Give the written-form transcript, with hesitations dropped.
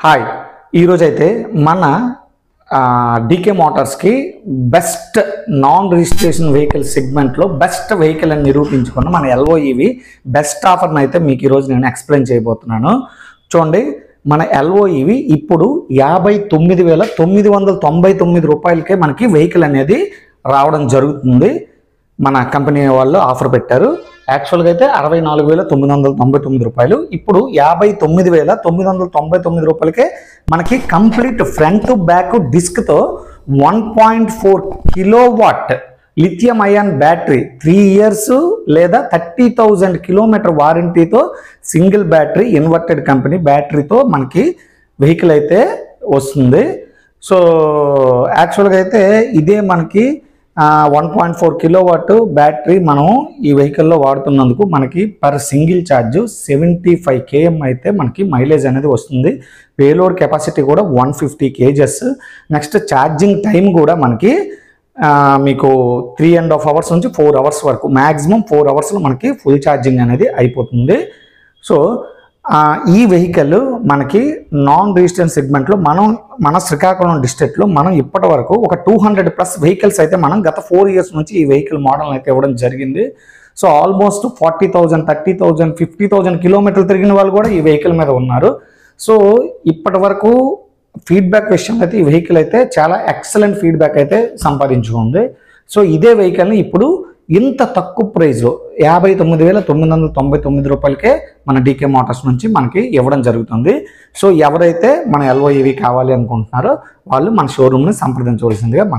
Hi ఈరోజైతే మన DK మోటార్స్కి బెస్ట్ నాన్ రిజిస్ట్రేషన్ వెహికల్ సెగ్మెంట్లో బెస్ట్ వెహికల్ అని నిరూపించుకున్న మన ఎల్ఓఈవి బెస్ట్ ఆఫర్ని అయితే మీకు ఈరోజు నేను ఎక్స్ప్లెయిన్ చేయబోతున్నాను. చూడండి, మన ఎల్ఓఈవి ఇప్పుడు 59,999 రూపాయలకే మనకి వెహికల్ అనేది రావడం జరుగుతుంది. మన కంపెనీ వాళ్ళు ఆఫర్ పెట్టారు. యాక్చువల్గా అయితే 64,999 రూపాయలు, ఇప్పుడు 59,999 రూపాయలకే మనకి కంప్లీట్ ఫ్రంట్ టు బ్యాక్ డిస్క్తో 1.4 kilowatt lithium ion battery 3 years లేదా 30,000 కిలోమీటర్ వారంటీతో సింగిల్ బ్యాటరీ ఇన్వర్టెడ్ కంపెనీ బ్యాటరీతో మనకి వెహికల్ అయితే వస్తుంది. సో యాక్చువల్గా అయితే ఇదే మనకి 1.4 కిలోవాట్ బ్యాటరీ మనం ఈ వెహికల్లో వాడుతున్నందుకు మనకి పర్ సింగిల్ ఛార్జ్ 75 km అయితే మనకి మైలేజ్ అనేది వస్తుంది. పేలోడ్ కెపాసిటీ కూడా 150 kgs. నెక్స్ట్ ఛార్జింగ్ టైం కూడా మనకి మీకు 3.5 అవర్స్ నుంచి 4 అవర్స్ వరకు, మ్యాక్సిమం 4 అవర్స్లో మనకి ఫుల్ ఛార్జింగ్ అనేది అయిపోతుంది. సో ఈ వెహికల్ మనకి నాన్ రిజిస్ట్రేషన్ సెగ్మెంట్లో మన శ్రీకాకుళం డిస్ట్రిక్ట్లో మనం ఇప్పటి వరకు ఒక 200+ వెహికల్స్ అయితే మనం గత 4 ఇయర్స్ నుంచి ఈ వెహికల్ మోడల్ అయితే ఇవ్వడం జరిగింది. సో ఆల్మోస్ట్ 40,000, 30,000, 50,000 కిలోమీటర్లు తిరిగిన వాళ్ళు కూడా ఈ వెహికల్ మీద ఉన్నారు. సో ఇప్పటి వరకు ఫీడ్బ్యాక్ విషయం అయితే ఈ వెహికల్ అయితే చాలా ఎక్సలెంట్ ఫీడ్బ్యాక్ అయితే సంపాదించుకుంది. సో ఇదే వెహికల్ని ఇప్పుడు ఇంత తక్కువ ప్రైస్లో 59,999 రూపాయలకే మన డీకే మోటార్స్ నుంచి మనకి ఇవ్వడం జరుగుతుంది. సో ఎవరైతే మన ఎల్ఓఈవి కావాలి అనుకుంటున్నారో వాళ్ళు మన షోరూమ్ని సంప్రదించవలసిందిగా మనం